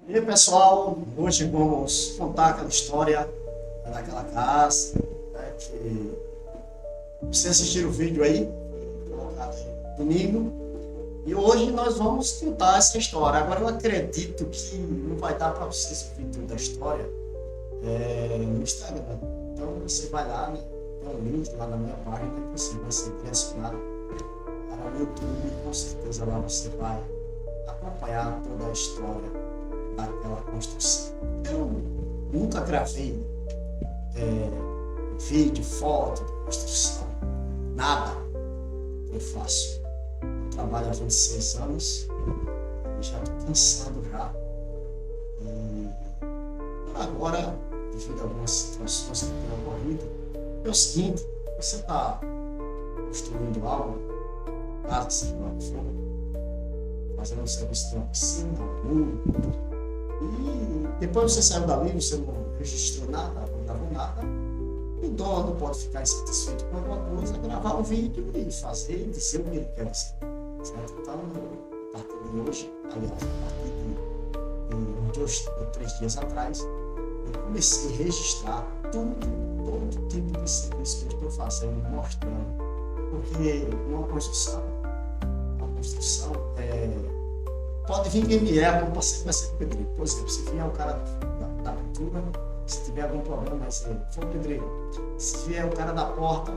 E aí, pessoal, hoje vamos contar aquela história daquela casa, né, que você assistir o vídeo aí, colocado aí domingo, e hoje nós vamos contar essa história. Agora eu acredito que não vai dar para vocês ouvir toda a história no Instagram. Então você vai lá, né, tem um link lá na minha página que você vai ser direcionado para o YouTube e com certeza lá você vai acompanhar toda a história daquela construção. Eu nunca gravei vídeo, foto de construção, nada eu faço. Eu trabalho há 26 anos e já estou cansado já. E agora, devido a algumas situações que têm ocorrido, é o seguinte: você está construindo algo, casa, seja lá o que for, fazendo um serviço de uma piscina, um muro, e depois você saiu dali, você não registrou nada, não gravou nada, o dono pode ficar insatisfeito com alguma coisa, gravar um vídeo e fazer, dizer o que ele quer dizer. Certo? Então, a partir de hoje, aliás, a partir de 2 ou 3 dias atrás, eu comecei a registrar todo tipo de serviço que eu estou fazendo, mostrando, porque uma construção pode vir quem vier, a culpa sempre vai ser do pedreiro. Por exemplo, se vier o cara da pintura, se tiver algum problema, vai ser foi o pedreiro. Se vier o cara da porta,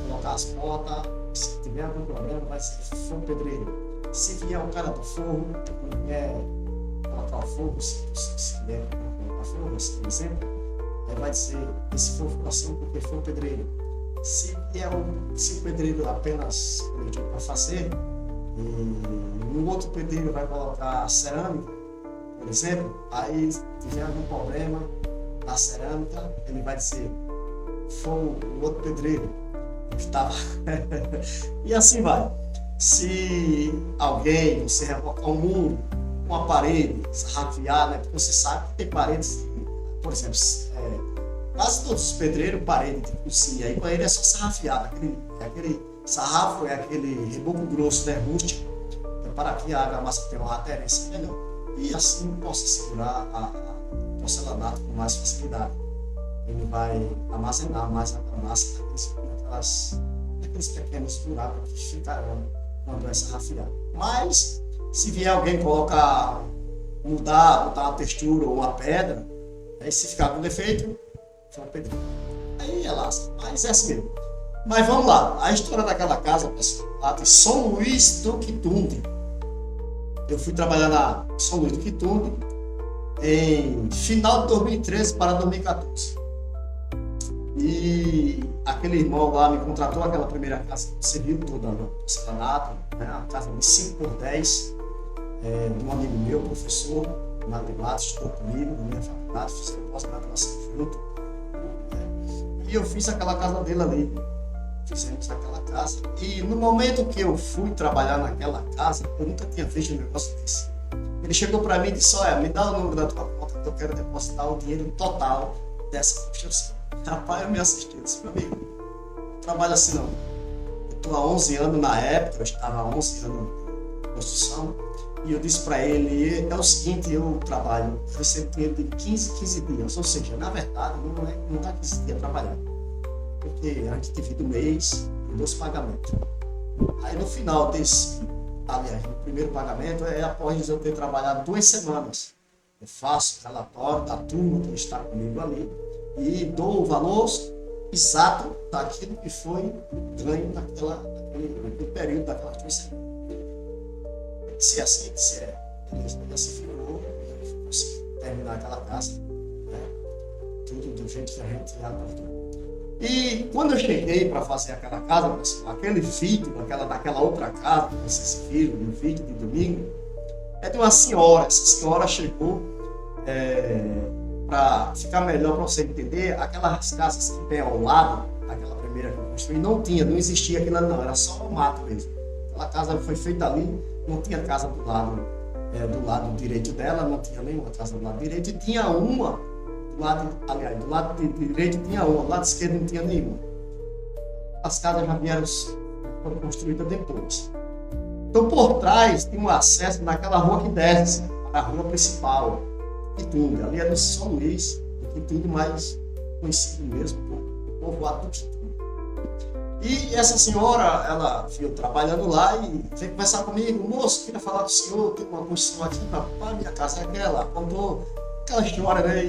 colocar as portas, se tiver algum problema, vai ser foi o pedreiro. Se vier o cara do forro, vier colocar o fogo, se vier colocar fogo, por exemplo, vai dizer esse fogo ficou assim porque foi o pedreiro. Se o pedreiro apenas pediu para fazer, e o outro pedreiro vai colocar cerâmica, por exemplo, aí se tiver algum problema na cerâmica, ele vai dizer foi o outro pedreiro que estava. E assim vai. Se alguém, você rebocar um muro, uma parede, sarrafiar, né? Porque você sabe que tem paredes, por exemplo, quase todos os pedreiros, parede de cozinha, aí com ele é só sarrafiado, aquele sarrafo é aquele reboco grosso, né, rústico, para que a argamassa tenha uma aderência melhor e assim possa segurar a porcelanato com mais facilidade. Ele vai armazenar mais a argamassa naqueles pequenos buracos que ficarão quando é sarrafiado. Mas, se vier alguém colocar, botar uma textura ou uma pedra, aí se ficar com defeito, foi um pedreiro. Aí é lasca, mas é assim mesmo. Mas vamos lá, a história daquela casa, pessoal, lá de São Luís do Quitunde. Eu fui trabalhar na São Luís do Quitunde em final de 2013 para 2014. E aquele irmão lá me contratou aquela primeira casa que você viu toda no porcelanato, né? A casa de 5x10, de um amigo meu, professor, matemático, estudou comigo na minha faculdade, fiz pós-graduação junto. E eu fiz aquela casa dele ali. Fizemos aquela casa. E no momento que eu fui trabalhar naquela casa, eu nunca tinha visto um negócio desse. Ele chegou para mim e disse: olha, me dá o número da tua conta que eu quero depositar o dinheiro total dessa construção. Rapaz, eu me assisti, eu disse: meu amigo, não trabalho assim não. Eu estou há 11 anos na época, eu estava há 11 anos de construção, e eu disse para ele: é o seguinte, eu trabalho, eu recebo dinheiro de 15 dias, ou seja, na verdade, não dá 15 dias trabalhando, porque a gente divide o mês em 2 pagamentos. Aí no final desse, aliás, no primeiro pagamento é após eu ter trabalhado 2 semanas. Eu faço o relatório da turma que está comigo ali e dou o valor exato daquilo que foi ganho naquele período daquelas 2 semanas. Se é assim, se é, beleza, e assim ficou, eu consegui terminar aquela casa, né? Tudo do jeito que a gente acordou. E quando eu cheguei para fazer aquela casa, pessoal, aquele vídeo daquela outra casa que vocês viram no vídeo de domingo, é de uma senhora. Essa senhora chegou, para ficar melhor para você entender, aquelas casas que tem ao lado, aquela primeira que eu construí, não existia aquilo não, era só um mato mesmo. Aquela casa foi feita ali, não tinha casa do lado direito dela, não tinha nenhuma casa do lado direito, e tinha uma do lado direito tinha uma, do lado esquerdo não tinha nenhuma. As casas já foram construídas depois. Então, por trás, tem um acesso naquela rua que desce, para a rua principal, Quitunga. Ali é no São Luís, Quitunga mais conhecido mesmo, o povoado do Quitunga. E essa senhora, ela veio trabalhando lá e veio conversar comigo. Moço, queria falar com o senhor, tem uma construção aqui para minha casa, é aquela. Contou aquela história, né?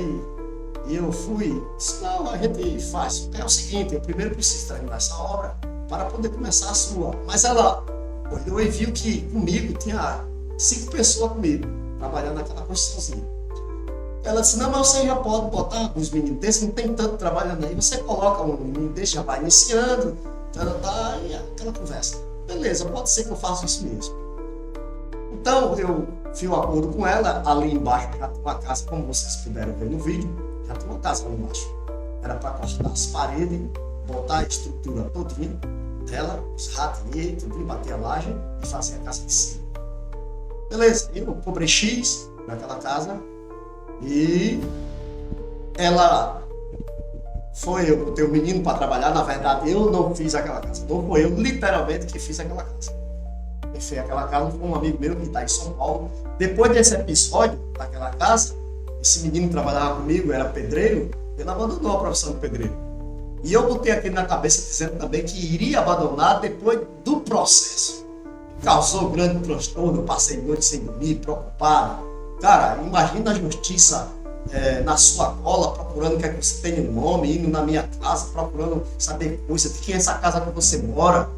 E eu fui, disse, não, a gente faz. É o seguinte, eu primeiro preciso terminar essa obra para poder começar a sua. Mas ela olhou e viu que comigo tinha 5 pessoas comigo, trabalhando naquela construçãozinha. Ela disse, não, mas você já pode botar alguns meninos desses, não tem tanto trabalhando aí. Você coloca um menino desse, já vai iniciando, e aquela conversa. Beleza, pode ser que eu faça isso mesmo. Então, eu fiz um acordo com ela, ali embaixo já tem uma casa, como vocês puderam ver no vídeo, já tem uma casa ali embaixo. Era para cortar as paredes, botar a estrutura todinha dela, os ratinhos, tudo, bater a laje e fazer a casa de cima. Beleza, eu cobrei X naquela casa e ela foi, eu botei o menino para trabalhar. Na verdade, eu não fiz aquela casa, não foi eu literalmente que fiz aquela casa. Quem fez aquela casa foi um amigo meu que está em São Paulo. Depois desse episódio daquela casa, esse menino que trabalhava comigo, era pedreiro, ele abandonou a profissão de pedreiro. E eu botei aquilo na cabeça dizendo também que iria abandonar depois do processo. Causou grande transtorno, eu passei noite sem dormir, preocupado. Cara, imagina a justiça na sua cola, procurando que você tenha um nome, indo na minha casa, procurando saber coisa de quem é essa casa que você mora.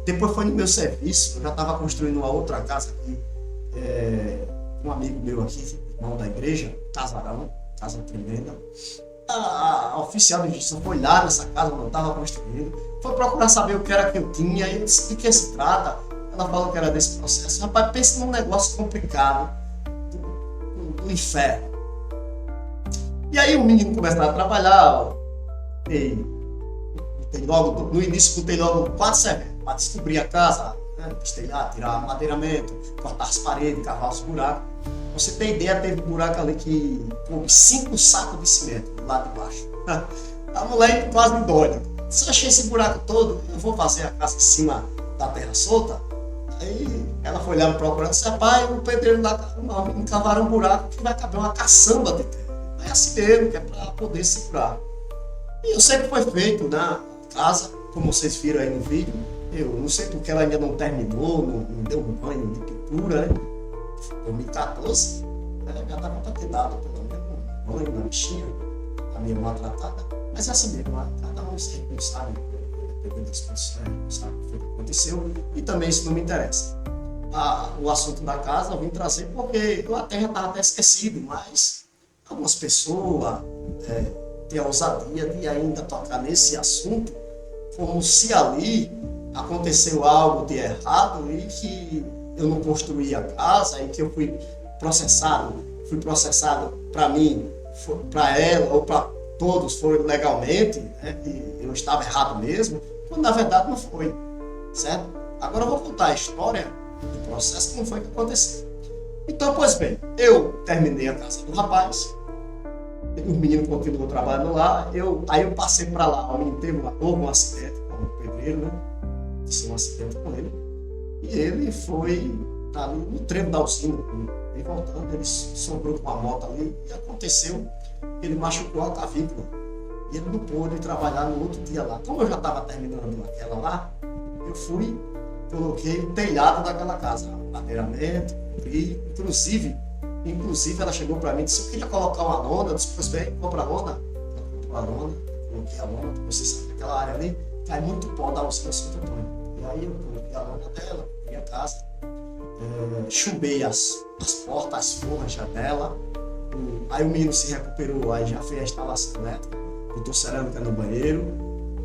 Depois foi no meu serviço, eu já estava construindo uma outra casa aqui, um amigo meu aqui, irmão da igreja, casarão, casa tremenda. A oficial de justiça foi lá nessa casa onde eu estava construindo, foi procurar saber o que era que eu tinha, e eu disse, de que se trata? Ela falou que era desse processo. Rapaz, pensa num negócio complicado do inferno. E aí o menino começava a trabalhar, logo, no início botei logo 4 serventes para descobrir a casa, né? Destelhar, tirar madeiramento, cortar as paredes, cavar os buracos. Pra você ter ideia, teve um buraco ali que coube 5 sacos de cimento lá de baixo. A mulher quase me doida. Se eu achei esse buraco todo, eu vou fazer a casa em cima da terra solta. Aí ela foi lá me procurando e disse, rapaz, o pedreiro lá me cavaram um buraco que vai caber uma caçamba de terra. É assim mesmo, que é para poder segurar. E eu sei que foi feito na casa, como vocês viram aí no vídeo. Eu não sei porque ela ainda não terminou, não deu um banho de pintura, né? 2014, já estava para ter dado pelo menos um banho na bichinha, a minha maltratada. Mas é assim mesmo, cada um sempre sabe, dependendo das condições, sabe o que aconteceu. E também isso não me interessa. O assunto da casa eu vim trazer porque eu até já estava até esquecido, mas algumas pessoas têm a ousadia de ainda tocar nesse assunto como se ali aconteceu algo de errado e que eu não construí a casa e que eu fui processado para mim, para ela ou para todos foi legalmente, né, e eu estava errado mesmo, quando na verdade não foi, certo? Agora eu vou contar a história do processo, como foi que aconteceu. Então, pois bem, eu terminei a casa do rapaz, o menino continuou trabalhando lá, aí eu passei para lá, o menino houve um acidente com o pedreiro, né? Tive um acidente com ele, e ele foi ali no trevo da usina, e voltando, ele sobrou com a moto ali, e aconteceu que ele machucou a clavícula, e ele não pôde trabalhar no outro dia lá. Como eu já estava terminando aquela lá, eu fui, coloquei o telhado daquela casa, madeiramento, cobri, inclusive ela chegou para mim e disse, eu queria colocar uma lona, eu disse, pois bem, compra a lona. Ela comprou a lona, coloquei a lona, porque você sabe que aquela área ali cai muito pó da usina Santo Antônio. E aí eu coloquei a lona dela, cobri a casa, chubei as portas, as forras, a janela. Aí o menino se recuperou, aí já fez a instalação elétrica, botou cerâmica no banheiro.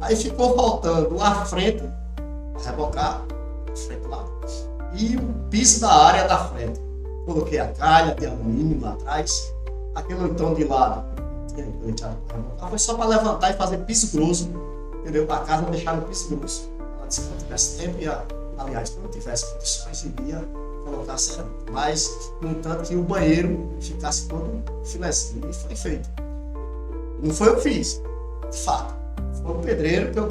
Aí ficou faltando a frente, rebocar, a frente lá, e o piso da área da frente. Coloquei a calha de alumínio lá atrás, aquele oitão de lado, foi só para levantar e fazer piso grosso, entendeu? Para a casa deixar no piso grosso. Ela disse que não tivesse tempo, aliás, se não tivesse condições, iria colocar cerâmica. Mas, no entanto, que o banheiro ficasse todo filezinho, e foi feito. Não foi eu que fiz, de fato. Foi o pedreiro que eu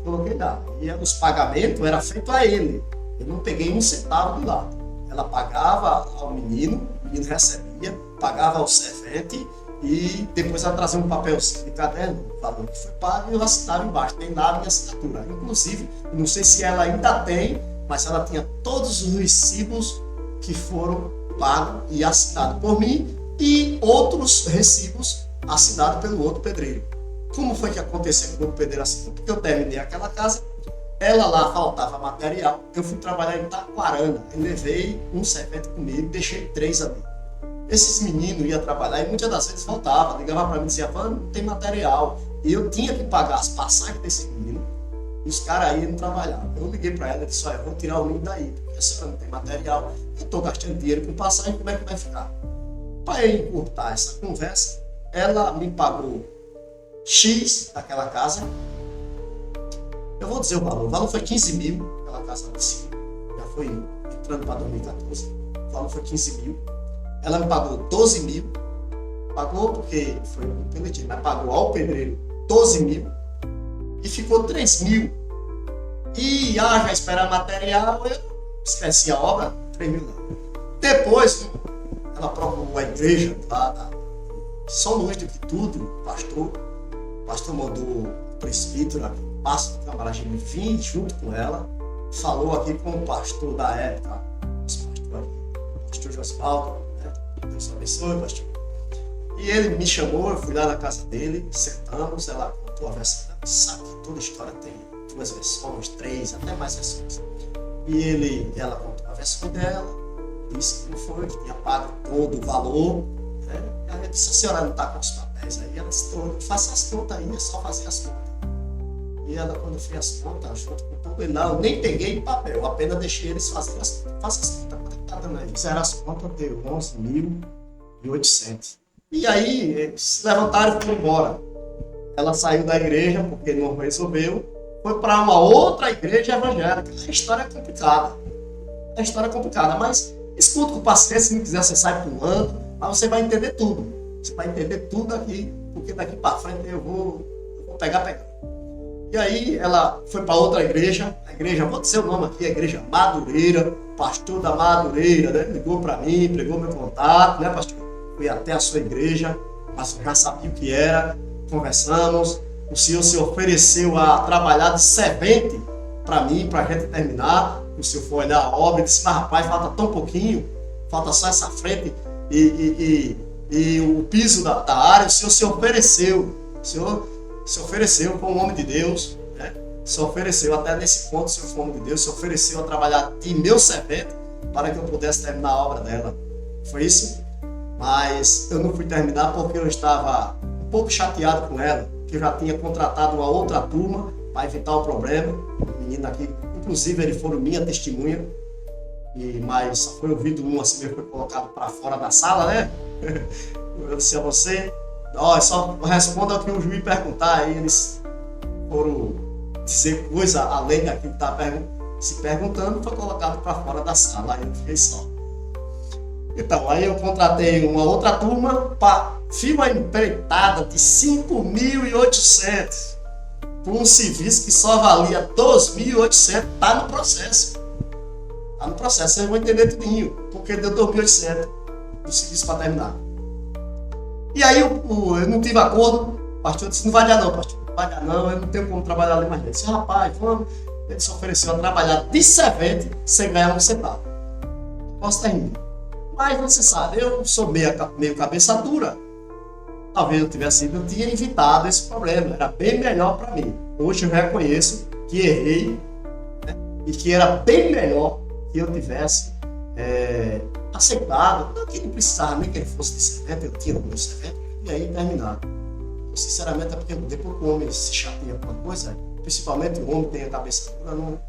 coloquei lá. E os pagamentos eram feitos a ele. Eu não peguei um centavo de lá. Ela pagava ao menino, o menino recebia, pagava ao servente e depois ela trazia um papelzinho de caderno, o valor que foi pago, e eu assinava embaixo, tem lá a minha assinatura. Inclusive, não sei se ela ainda tem, mas ela tinha todos os recibos que foram pagos e assinados por mim e outros recibos assinados pelo outro pedreiro. Como foi que aconteceu com o outro pedreiro assinou? Porque eu terminei aquela casa, ela lá faltava material, eu fui trabalhar em Taquarana, eu levei um servente comigo, deixei 3 ali. Esses meninos iam trabalhar e muitas das vezes faltava, ligava para mim e dizia, não tem material. E eu tinha que pagar as passagens desse menino, e os caras aí não trabalhavam. Eu liguei para ela e disse, olha, eu vou tirar o menino daí, porque a senhora não tem material, eu estou gastando dinheiro com passagem, como é que vai ficar? Para eu encurtar essa conversa, ela me pagou X daquela casa. Eu vou dizer o valor foi 15 mil, aquela casa lá de cima, já foi entrando para 2014, o valor foi 15 mil. Ela me pagou 12 mil, pagou porque foi permitido, mas pagou ao pedreiro 12 mil e ficou 3 mil. E já esperar material, eu esqueci a obra, 3 mil não. Depois, ela procurou a igreja lá da São Luís do Quitude, o pastor mandou o presbítero aqui, o pastor do Camaragibe vir junto com ela, falou aqui com o pastor da época, o pastor Josvaldo. Deus abençoe, pastor. E ele me chamou, eu fui lá na casa dele, sentamos, ela contou a versão, sabe que toda história tem 2 versões, 3, até mais versões. E ela contou a versão dela, disse que não foi, que tinha pago todo o valor. Né? Aí eu disse, a senhora não está com os papéis aí? Ela disse, faça as contas aí, é só fazer as contas. E ela, quando eu fiz as contas, junto com tudo, ele, não, eu nem peguei papel, apenas deixei eles fazerem as contas. Faça as contas. Fizeram as contas, deu 11.800. E aí, eles se levantaram e foram embora. Ela saiu da igreja, porque não resolveu, foi para uma outra igreja evangélica. A história é complicada. Mas escuta com paciência, se não quiser, você sai pulando, mas você vai entender tudo. Você vai entender tudo aqui, porque daqui para frente eu vou pegar. E aí ela foi para outra igreja, vou dizer o nome aqui, a igreja Madureira, pastor da Madureira, né? Ligou para mim, pegou meu contato, né, pastor? Fui até a sua igreja, mas já sabia o que era, conversamos, o senhor se ofereceu a trabalhar de servente para mim, para a gente terminar. O senhor foi olhar a obra e disse, mas rapaz, falta tão pouquinho, falta só essa frente e o piso da área. O senhor se ofereceu, se ofereceu como um homem de Deus, né? Se ofereceu, até nesse ponto, se for um homem de Deus, se ofereceu a trabalhar de meu servente para que eu pudesse terminar a obra dela. Foi isso? Mas eu não fui terminar porque eu estava um pouco chateado com ela, que eu já tinha contratado uma outra turma para evitar o problema. O menino aqui, inclusive, eles foram minha testemunha, mas só foi ouvido um assim mesmo, foi colocado para fora da sala, né? Eu disse a você, só responda o que o juiz perguntar, aí eles foram dizer coisa além daquilo que estava se perguntando, foi colocado para fora da sala, aí eu fiquei só. Então, aí eu contratei uma outra turma para uma empreitada de 5.800 por um serviço que só valia 2.800, está no processo. Está no processo, vocês vão entender tudinho, porque deu 2.800 do serviço para terminar. E aí eu não tive acordo, o pastor disse, não vai dar não, pastor, não vai dar não, eu não tenho como trabalhar ali mais dentro. Eu disse, rapaz, vamos. Ele se ofereceu a trabalhar de servente sem ganhar um centavo. Posso terminar. Mas você sabe, eu sou meio cabeça dura. Talvez eu tinha evitado esse problema, era bem melhor para mim. Hoje eu reconheço que errei, né? E que era bem melhor que eu tivesse aceitado, não que não precisava nem que ele fosse de servente, eu tinha o meu servente, e aí terminado. Sinceramente é porque depois que o homem se chateia com uma coisa, principalmente o homem tem a cabeça dura,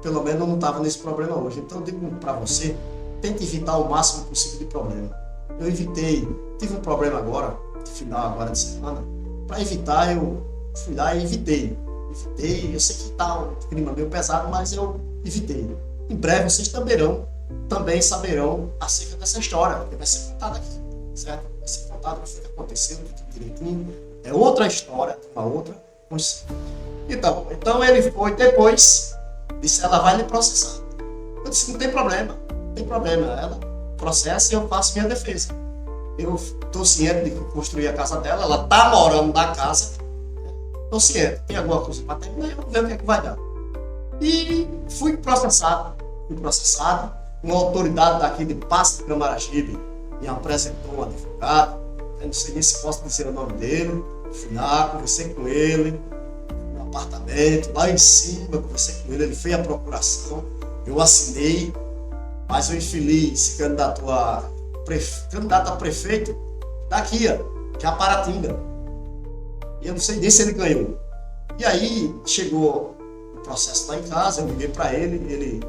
pelo menos eu não estava nesse problema hoje. Então eu digo para você, tente evitar o máximo possível de problema. Eu evitei, tive um problema agora, final agora de semana, para evitar eu fui lá e evitei, eu sei que está um clima meio pesado, mas eu evitei. Em breve vocês também saberão acerca dessa história, porque vai ser contada aqui, certo? Vai ser contado o que aconteceu, tudo direitinho, é outra história, uma outra coisa. Então ele foi depois, disse, ela vai lhe processar. Eu disse, não tem problema, ela processa e eu faço minha defesa. eu estou ciente de que construí a casa dela, ela está morando na casa, estou ciente, tem alguma coisa para terminar, eu vou ver o que é que vai dar. E fui processado, uma autoridade daqui de Passo de Camaragibe me apresentou um advogado, eu não sei nem se posso dizer o nome dele, fui lá, conversei com ele, no apartamento, lá em cima, conversei com ele, ele fez a procuração, eu assinei, mas o infeliz se candidato a prefeito daqui, que é a Paratinga. E eu não sei nem se ele ganhou. E aí chegou o processo lá em casa, eu liguei para ele,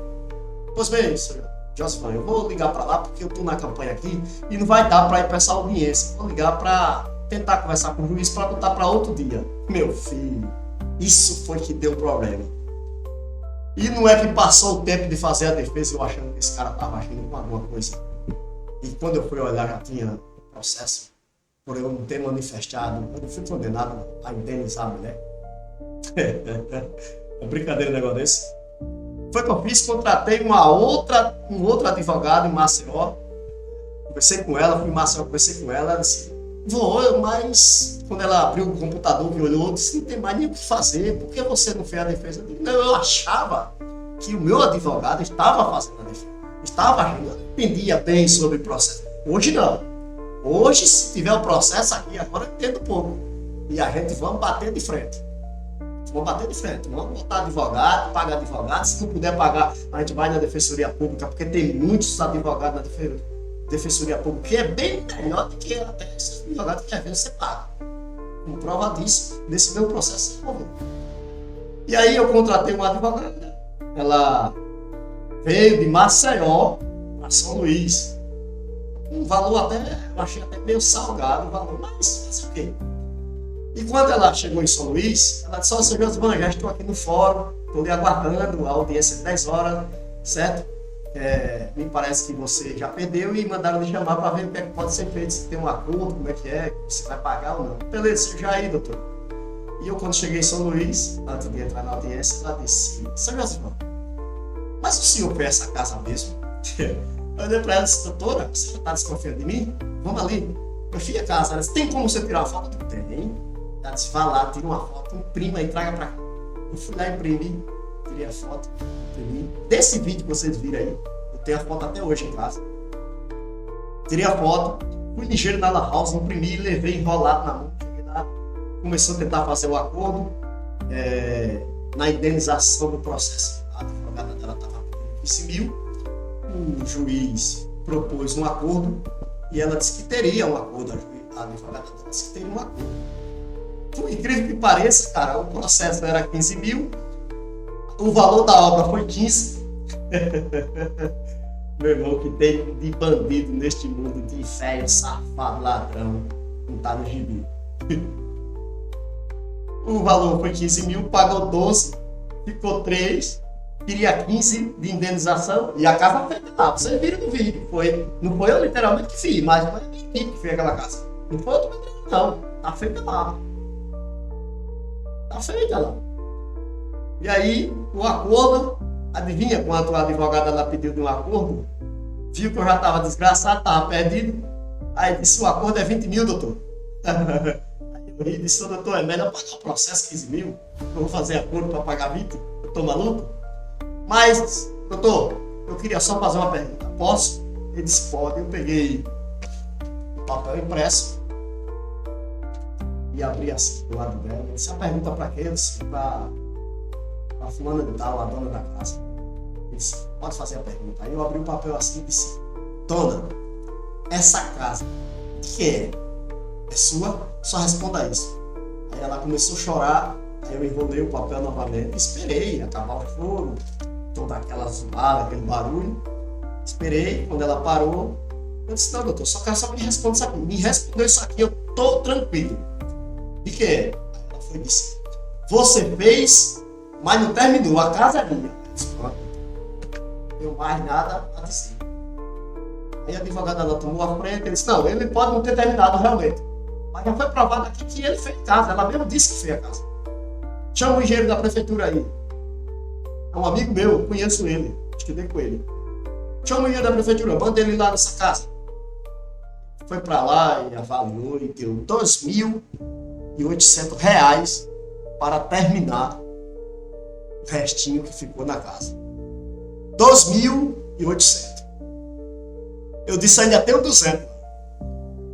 pois bem, senhor Josivan, eu vou ligar para lá porque eu estou na campanha aqui e não vai dar para ir para essa audiência. Vou ligar para tentar conversar com o juiz para botar para outro dia. Meu filho, isso foi que deu problema. E não é que passou o tempo de fazer a defesa eu achando que esse cara estava agindo com alguma coisa. E quando eu fui olhar, já tinha processo por eu não ter manifestado. Eu não fui condenado a indenizar a mulher. É brincadeira um negócio desse. Foi que eu fiz, contratei um outro advogado em Maceió. Conversei com ela, fui em Maceió, conversei com ela. Ela disse, mas quando ela abriu o computador e olhou, disse, não tem mais nem o que fazer. Por que você não fez a defesa? Eu disse, não, eu achava que o meu advogado estava fazendo a defesa. Estava agindo, eu entendia bem sobre o processo. Hoje não. Hoje, se tiver o processo aqui, agora eu entendo pouco. E a gente vamos bater de frente. Vamos botar advogado, paga advogado. Se não puder pagar, a gente vai na Defensoria Pública, porque tem muitos advogados na Defensoria Pública, que é bem melhor do que até esses advogados que às vezes você paga. Como prova disso, nesse meu processo se envolveu. E aí eu contratei uma advogada, ela veio de Maceió para São Luís. Um valor até, eu achei até meio salgado o valor, mas fazer o quê? E quando ela chegou em São Luís, ela disse, seu Josivan, já estou aqui no fórum, estou lhe aguardando, a audiência de 10 horas, certo? Me parece que você já perdeu e mandaram me chamar para ver o que é que pode ser feito, se tem um acordo, como é que você vai pagar ou não. Beleza, já aí, doutor. E eu, quando cheguei em São Luís, antes de entrar na audiência, ela disse, seu Josivan, mas o senhor quer essa casa mesmo? Eu olhei para ela e disse, doutora, você já está desconfiando de mim? Vamos ali. Eu fui a casa, ela disse, tem como você tirar uma foto? Tem. Ela disse, vá lá, tira uma foto, imprima e traga para cá. Eu fui lá, imprimi, tirei a foto, imprimi. Desse vídeo que vocês viram aí, eu tenho a foto até hoje em casa. Tirei a foto, fui ligeiro na lan house, imprimi, levei enrolado na mão. Cheguei lá, começou a tentar fazer o acordo na indenização do processo. A advogada dela estava pedindo 15 mil, o juiz propôs um acordo e ela disse que teria um acordo. A advogada dela disse que teria um acordo. Por incrível que pareça, cara, o processo era 15 mil, o valor da obra foi 15. Meu irmão, que tem de bandido neste mundo, de velho, safado, ladrão, não tá no gibi. O valor foi 15 mil, pagou 12, ficou 3, queria 15 de indenização e a casa foi lá. Vocês viram no vídeo, não foi eu literalmente que fiz, mas foi a minha equipe que fez aquela casa. Não foi outro pedreiro, não, tá feita lá. Tá feita lá. E aí, o acordo, adivinha quanto a advogada ela pediu de um acordo? Viu que eu já estava desgraçado, estava perdido. Aí disse, o acordo é 20 mil, doutor. Aí eu ri e disse, doutor, é melhor pagar o processo 15 mil? Eu vou fazer acordo para pagar 20? Eu estou maluco? Mas, doutor, eu queria só fazer uma pergunta. Posso? Ele disse, pode. Eu peguei o papel impresso e abri assim do lado dela. Ele disse, a pergunta para quem? Eu disse, para fulana de tal, a dona da casa. Ele disse, pode fazer a pergunta. Aí eu abri o papel assim e disse, dona, essa casa, de que é? É sua? Só responda isso. Aí ela começou a chorar, aí eu enrolei o papel novamente, esperei acabar o fogo, toda aquela zoada, aquele barulho. Esperei, quando ela parou, eu disse, não, doutor, só quero só que me responda isso aqui. Me respondeu isso aqui, eu tô tranquilo. De que é? Aí ela foi e disse, você fez, mas não terminou, a casa é minha. Eu disse, pronto, não tenho mais nada a dizer. Aí a advogada ela tomou a frente e disse, não, ele pode não ter terminado realmente. Mas já foi provado aqui que ele fez casa, ela mesmo disse que fez a casa. Chama o engenheiro da prefeitura aí. É um amigo meu, eu conheço ele, estudei com ele. Chama o engenheiro da prefeitura, manda ele lá nessa casa. foi para lá e avaliou e deu R$ 2.800 para terminar o restinho que ficou na casa. 2.800. Eu disse, ainda tenho 200.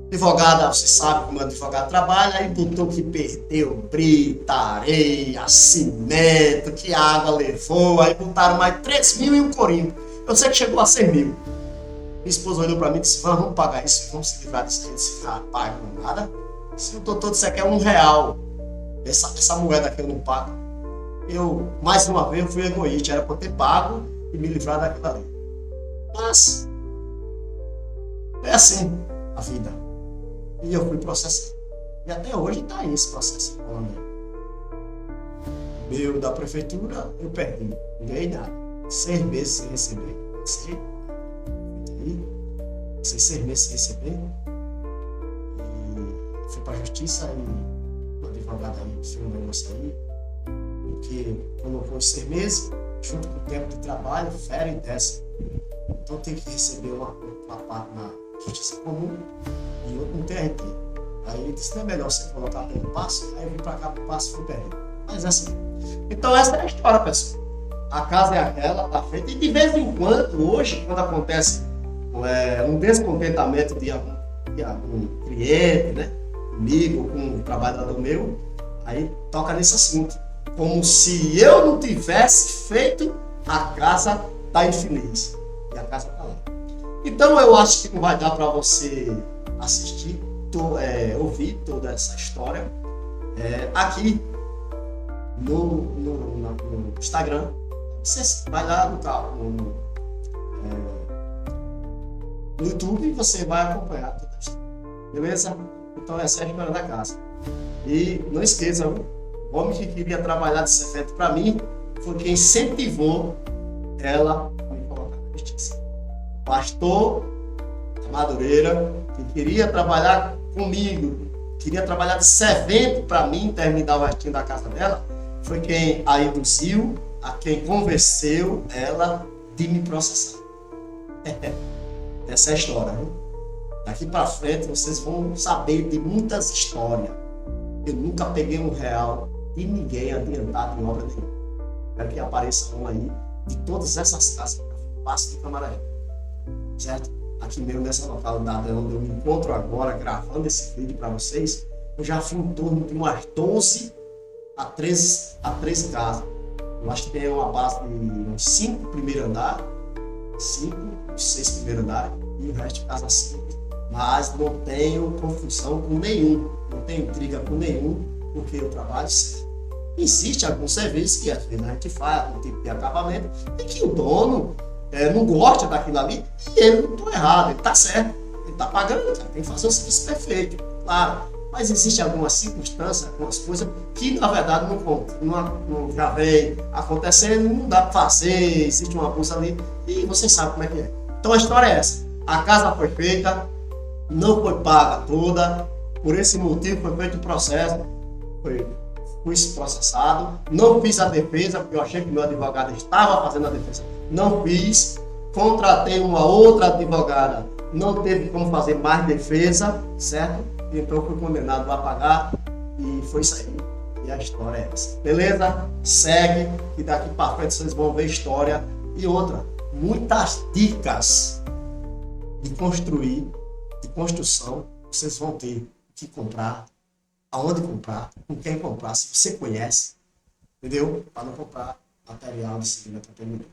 Advogada, você sabe como o advogado trabalha, aí botou que perdeu brita, areia, cimento, que a água levou, aí botaram mais 3.000 e um corinho. Eu sei que chegou a 100.000. Minha esposa olhou para mim e disse, vamos pagar isso, vamos se livrar disso aí. Eu disse, pago nada. Se o doutor disser que é R$ 1, essa moeda aqui eu não pago. Eu, mais uma vez, eu fui egoísta, era para ter pago e me livrar daquilo ali. Mas, é assim a vida. E eu fui processado. E até hoje está aí esse processo. Meu da prefeitura, eu perdi. Não ganhei nada. 6 meses sem receber. Passei 6 meses sem receber. E fui para a justiça e o advogado aí fez um negócio aí. Porque colocou os 6 meses, junto com o tempo de trabalho, férias e décimo. Então tem que receber uma parte na justiça comum e outro no TRT. Aí ele disse, não é melhor você colocar pelo passo, aí eu vim pra cá pro passo e fui perdido. Mas é assim. Então essa é a história, pessoal. A casa é aquela, tá feita. E de vez em quando, hoje, quando acontece um descontentamento de algum cliente, né, comigo, com um trabalhador meu, aí toca nesse assunto. Como se eu não tivesse feito a casa da infeliz. E a casa tá lá. Então eu acho que não vai dar para você assistir, ouvir toda essa história aqui no Instagram. Você vai lá no YouTube e você vai acompanhar toda a história. Beleza? Então essa é a história da casa. E não esqueça, o homem que queria trabalhar de servente para mim foi quem incentivou ela a me colocar na justiça. O pastor da Madureira, que queria trabalhar comigo, queria trabalhar de servente para mim, terminar o restinho da casa dela, foi quem a induziu, a quem convenceu ela de me processar. Essa é a história, viu? Daqui para frente vocês vão saber de muitas histórias. Eu nunca peguei R$ 1 de ninguém adiantado em obra nenhuma. Quero que apareça um aí de todas essas casas que passo de Camaré. Certo? Aqui mesmo nessa localidade onde eu me encontro agora, gravando esse vídeo para vocês, eu já fui em torno de umas 12 a 13 casas. Eu acho que tem uma base de uns 5 primeiros andares, 6 primeiros andares e o resto de casa simples. Mas não tenho confusão com nenhum, não tenho intriga com nenhum, porque eu trabalho certo. Existe algum serviço que às vezes a gente faz, algum tipo de acabamento, e que o dono não gosta daquilo ali, e ele não está errado, ele está certo, ele está pagando, cara, tem que fazer o serviço perfeito, claro. Mas existe algumas circunstâncias, algumas coisas que na verdade não já vem acontecendo, não dá para fazer, existe um abuso ali, e vocês sabem como é que é. Então a história é essa: a casa foi feita, não foi paga toda, por esse motivo foi feito o processo, fui processado, não fiz a defesa, porque eu achei que meu advogado estava fazendo a defesa, não fiz, contratei uma outra advogada, não teve como fazer mais defesa, certo? Então fui condenado a pagar e foi sair. E a história é essa. Beleza? Segue, que daqui para frente vocês vão ver história. E outra, muitas dicas de construção, vocês vão ter que comprar, aonde comprar, com quem comprar, se você conhece, entendeu? Para não comprar material de segunda categoria.